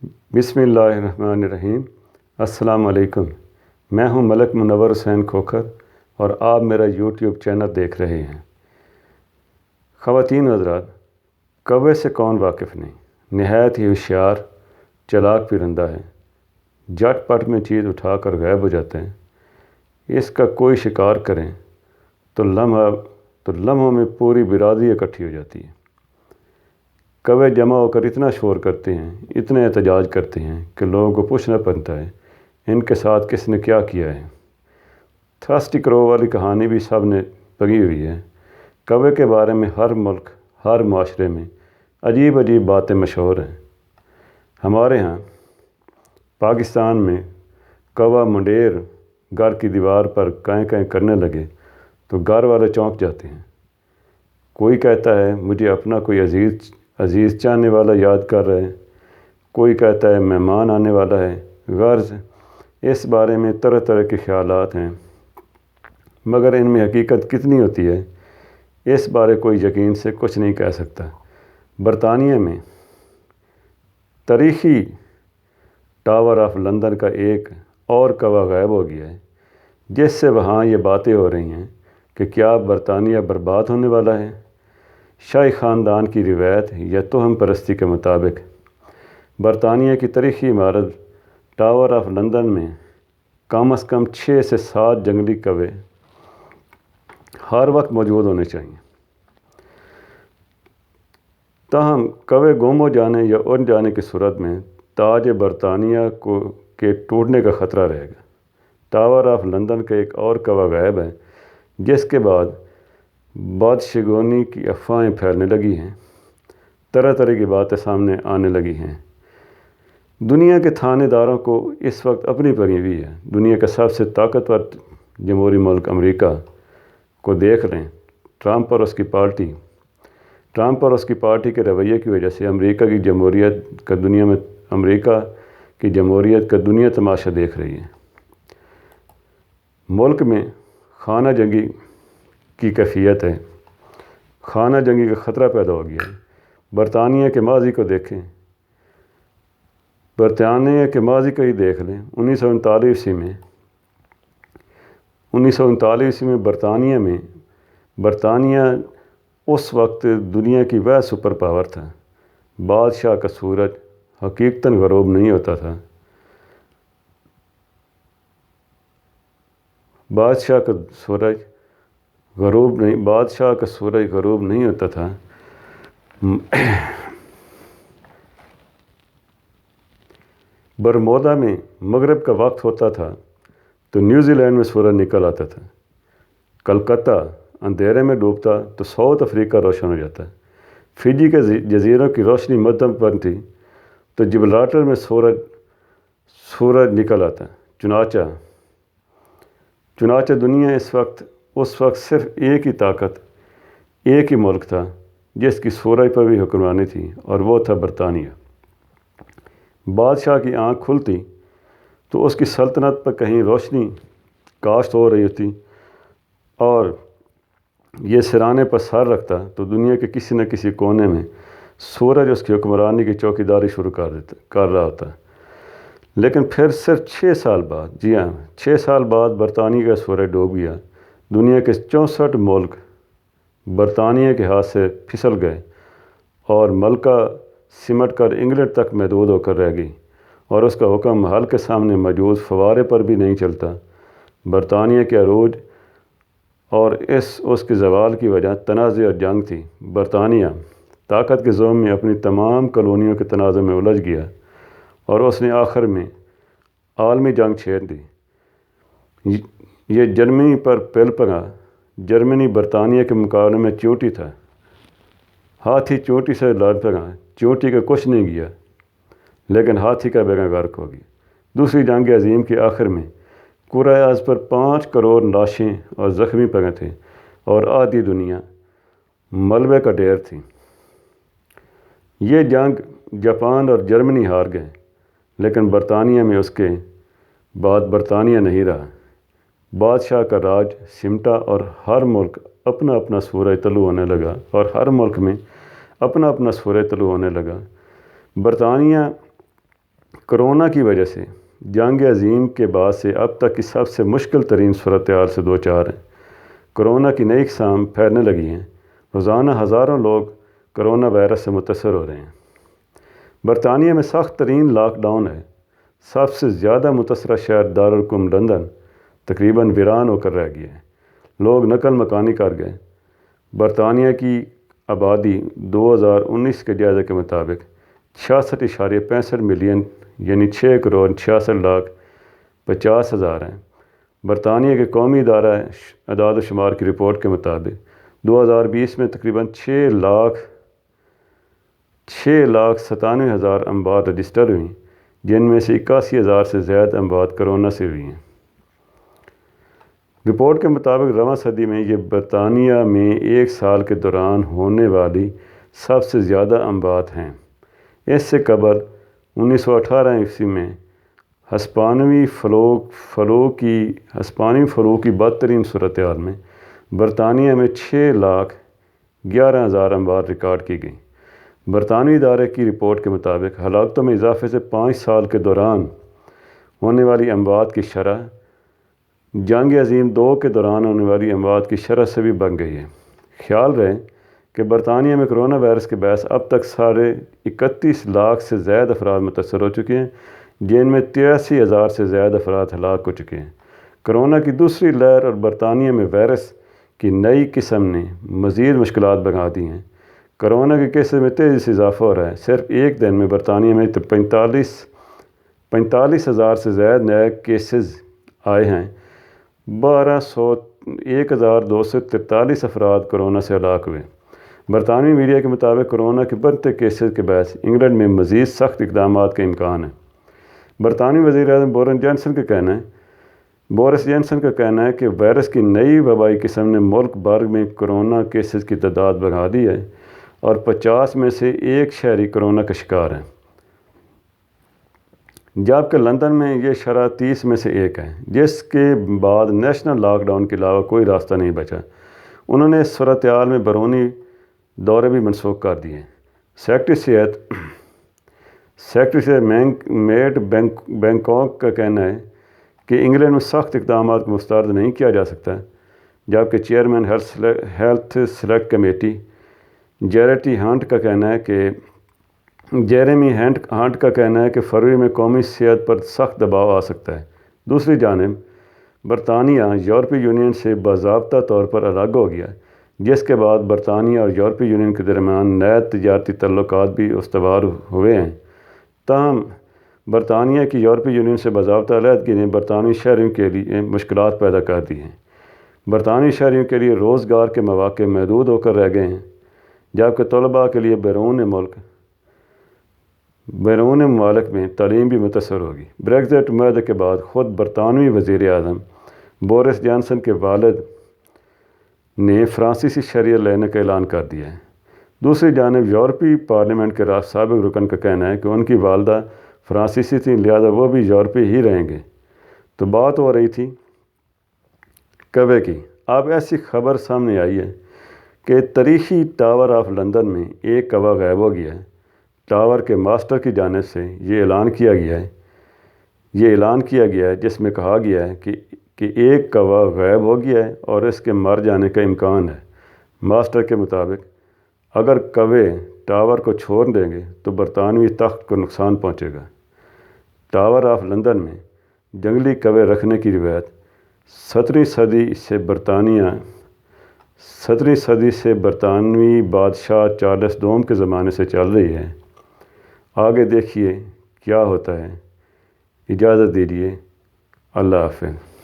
بسم اللہ الرحمن الرحیم۔ السلام علیکم۔ میں ہوں ملک منور حسین کھوکھر اور آپ میرا یوٹیوب چینل دیکھ رہے ہیں۔ خواتین و حضرات، کوے سے کون واقف نہیں؟ نہایت ہی ہوشیار، چلاک پرندہ ہے۔ جھٹ پٹ میں چیز اٹھا کر غائب ہو جاتے ہیں۔ اس کا کوئی شکار کریں تو لمحوں میں پوری برادری اکٹھی ہو جاتی ہے۔ کوے جمع ہو کر اتنا شور کرتے ہیں، اتنے احتجاج کرتے ہیں کہ لوگوں کو پوچھنا پڑتا ہے ان کے ساتھ کس نے کیا کیا ہے۔ تھرسٹی کرو والی کہانی بھی سب نے پڑھی ہوئی ہے۔ کوے کے بارے میں ہر ملک، ہر معاشرے میں عجیب عجیب باتیں مشہور ہیں۔ ہمارے ہاں پاکستان میں کوا منڈیر گھر کی دیوار پر کائیں کائیں کرنے لگے تو گھر والے چونک جاتے ہیں۔ کوئی کہتا ہے مجھے اپنا کوئی عزیز چاہنے والا یاد کر رہے ہیں، کوئی کہتا ہے مہمان آنے والا ہے۔ غرض اس بارے میں طرح طرح کے خیالات ہیں، مگر ان میں حقیقت کتنی ہوتی ہے اس بارے کوئی یقین سے کچھ نہیں کہہ سکتا۔ برطانیہ میں تاریخی ٹاور آف لندن کا ایک اور کوا غائب ہو گیا ہے، جس سے وہاں یہ باتیں ہو رہی ہیں کہ کیا برطانیہ برباد ہونے والا ہے۔ شاہی خاندان کی روایت یا توہم پرستی کے مطابق برطانیہ کی تاریخی عمارت ٹاور آف لندن میں کم از کم 6 سے 7 جنگلی کوے ہر وقت موجود ہونے چاہئیں۔ تاہم کوے گم ہو جانے یا اڑ جانے کی صورت میں تاج برطانیہ کے ٹوٹنے کا خطرہ رہے گا۔ ٹاور آف لندن کا ایک اور کوا غائب ہے، جس کے بعد بادشگونی کی افواہیں پھیلنے لگی ہیں، طرح طرح کی باتیں سامنے آنے لگی ہیں۔ دنیا کے تھانے داروں کو اس وقت اپنی پڑی ہوئی ہے۔ دنیا کا سب سے طاقتور جمہوری ملک امریکہ کو دیکھ لیں۔ ٹرمپ اور اس کی پارٹی کے رویے کی وجہ سے امریکہ کی جمہوریت کا دنیا تماشا دیکھ رہی ہے۔ ملک میں خانہ جنگی کی کیفیت ہے۔ خانہ جنگی کا خطرہ پیدا ہو گیا ہے۔ برطانیہ کے ماضی کو دیکھیں۔ برطانیہ کے ماضی کو ہی دیکھ لیں۔ 1939 میں برطانیہ اس وقت دنیا کی وہ سپر پاور تھا۔ بادشاہ کا سورج حقیقتاً غروب نہیں ہوتا تھا۔ بادشاہ کا سورج غروب نہیں ہوتا تھا۔ برمودا میں مغرب کا وقت ہوتا تھا تو نیوزی لینڈ میں سورج نکل آتا تھا۔ کلکتہ اندھیرے میں ڈوبتا تو ساؤتھ افریقہ روشن ہو جاتا۔ فجی کے جزیروں کی روشنی مدھم پر تھی تو جبرالٹر میں سورج نکل آتا۔ چنانچہ دنیا اس وقت صرف ایک ہی طاقت، ایک ہی ملک تھا جس کی سورج پر بھی حکمرانی تھی، اور وہ تھا برطانیہ۔ بادشاہ کی آنکھ کھلتی تو اس کی سلطنت پر کہیں روشنی کاشت ہو رہی ہوتی، اور یہ سرانے پر سر رکھتا تو دنیا کے کسی نہ کسی کونے میں سورج اس کی حکمرانی کی چوکیداری شروع کر رہا ہوتا۔ لیکن پھر صرف 6 سال بعد، 6 سال بعد برطانیہ کا سورج ڈوب گیا۔ دنیا کے 64 ملک برطانیہ کے ہاتھ سے پھسل گئے اور ملکہ سمٹ کر انگلینڈ تک محدود ہو کر رہ گئی، اور اس کا حکم محل کے سامنے موجود فوارے پر بھی نہیں چلتا۔ برطانیہ کے عروج اور اس کے زوال کی وجہ تنازع اور جنگ تھی۔ برطانیہ طاقت کے زوم میں اپنی تمام کالونیوں کے تنازع میں الجھ گیا، اور اس نے آخر میں عالمی جنگ چھیڑ دی۔ یہ جرمنی پر پل پڑا۔ جرمنی برطانیہ کے مقابلے میں چونٹی تھا۔ ہاتھی چونٹی سے لڑ پڑا، چونٹی کا کچھ نہیں گیا، لیکن ہاتھی کا بیڑا غرق ہو گیا۔ دوسری جنگ عظیم کے آخر میں کرۂ ارض پر 5 کروڑ لاشیں اور زخمی پڑے تھے، اور آدھی دنیا ملبے کا ڈھیر تھی۔ یہ جنگ جاپان اور جرمنی ہار گئے، لیکن برطانیہ میں اس کے بعد برطانیہ نہیں رہا۔ بادشاہ کا راج سمٹا اور ہر ملک اپنا اپنا سورج طلوع ہونے لگا۔ برطانیہ کرونا کی وجہ سے جنگ عظیم کے بعد سے اب تک کی سب سے مشکل ترین صورتحال سے دو چار ہیں۔ کرونا کی نئی اقسام پھیلنے لگی ہیں۔ روزانہ ہزاروں لوگ کرونا وائرس سے متاثر ہو رہے ہیں۔ برطانیہ میں سخت ترین لاک ڈاؤن ہے۔ سب سے زیادہ متاثرہ شہر دارالحکومت لندن تقریباً ویران ہو کر رہ گیا ہے۔ لوگ نقل مکانی کر گئے۔ برطانیہ کی آبادی 2019 کے جائزے کے مطابق 66.65 ملین یعنی 6,66,50,000 ہیں۔ برطانیہ کے قومی ادارہ اعداد و شمار کی رپورٹ کے مطابق 2020 میں تقریباً 6,97,000 اموات رجسٹر ہوئیں، جن میں سے 81,000 سے زائد اموات کرونا سے ہوئی ہیں۔ رپورٹ کے مطابق رواں صدی میں یہ برطانیہ میں ایک سال کے دوران ہونے والی سب سے زیادہ اموات ہیں۔ اس سے قبل 1918 عیسوی میں ہسپانوی فلو کی بدترین صورتحال میں برطانیہ میں 6,11,000 اموات ریکارڈ کی گئیں۔ برطانوی ادارے کی رپورٹ کے مطابق ہلاکتوں میں اضافے سے 5 سال کے دوران ہونے والی اموات کی شرح جنگ عظیم 2 کے دوران ہونے والی اموات کی شرح سے بھی بڑھ گئی ہے۔ خیال رہے کہ برطانیہ میں کرونا وائرس کے باعث اب تک 31 لاکھ سے زائد افراد متاثر ہو چکے ہیں، جن میں 83,000 سے زائد افراد ہلاک ہو چکے ہیں۔ کرونا کی دوسری لہر اور برطانیہ میں وائرس کی نئی قسم نے مزید مشکلات بڑھا دی ہیں۔ کرونا کے کیسز میں تیزی سے اضافہ ہو رہا ہے۔ صرف ایک دن میں برطانیہ میں 45,000 سے زائد نئے کیسز آئے ہیں۔ 1,243 افراد کرونا سے ہلاک ہوئے۔ برطانوی میڈیا کے مطابق کرونا کے بڑھتے کیسز کے باعث انگلینڈ میں مزید سخت اقدامات کا امکان ہے۔ برطانوی وزیر اعظم بورس جانسن کا کہنا ہے کہ وائرس کی نئی وبائی قسم نے ملک بھر میں کرونا کیسز کی تعداد بڑھا دی ہے اور 50 میں سے ایک شہری کرونا کا شکار ہیں، جبکہ لندن میں یہ شرح 30 میں سے ایک ہے، جس کے بعد نیشنل لاک ڈاؤن کے علاوہ کوئی راستہ نہیں بچا۔ انہوں نے اس صورتحال میں بیرونی دورے بھی منسوخ کر دیے۔ سیکرٹری صحت میٹ بینکاک کا کہنا ہے کہ انگلینڈ میں سخت اقدامات کو مسترد نہیں کیا جا سکتا، جبکہ chairman health select committee Jeremy Hunt کا کہنا ہے کہ فروری میں قومی صحت پر سخت دباؤ آ سکتا ہے۔ دوسری جانب برطانیہ یورپی یونین سے باضابطہ طور پر الگ ہو گیا، جس کے بعد برطانیہ اور یورپی یونین کے درمیان نئے تجارتی تعلقات بھی استوار ہوئے ہیں۔ تاہم برطانیہ کی یورپی یونین سے باضابطہ علیحدگی نے برطانوی شہریوں کے لیے مشکلات پیدا کر دی ہیں۔ برطانوی شہریوں کے لیے روزگار کے مواقع محدود ہو کر رہ گئے ہیں، جبکہ طلباء کے لیے بیرون ممالک میں تعلیم بھی متاثر ہوگی۔ بریگزٹ معاہدے کے بعد خود برطانوی وزیر اعظم بورس جانسن کے والد نے فرانسیسی شہریت لینے کا اعلان کر دیا ہے۔ دوسری جانب یورپی پارلیمنٹ کے سابق رکن کا کہنا ہے کہ ان کی والدہ فرانسیسی تھیں، لہذا وہ بھی یورپی ہی رہیں گے۔ تو بات ہو رہی تھی کوے کی۔ اب ایسی خبر سامنے آئی ہے کہ تاریخی ٹاور آف لندن میں ایک کوا غائب ہو گیا ہے۔ ٹاور کے ماسٹر کی جانب سے یہ اعلان کیا گیا ہے جس میں کہا گیا ہے کہ ایک کوا غائب ہو گیا ہے اور اس کے مر جانے کا امکان ہے۔ ماسٹر کے مطابق اگر کوے ٹاور کو چھوڑ دیں گے تو برطانوی تخت کو نقصان پہنچے گا۔ ٹاور آف لندن میں جنگلی کوے رکھنے کی روایت 17ویں صدی سے برطانوی بادشاہ چارلس دوم کے زمانے سے چل رہی ہے۔ آگے دیکھیے کیا ہوتا ہے۔ اجازت دیجیے۔ اللہ حافظ۔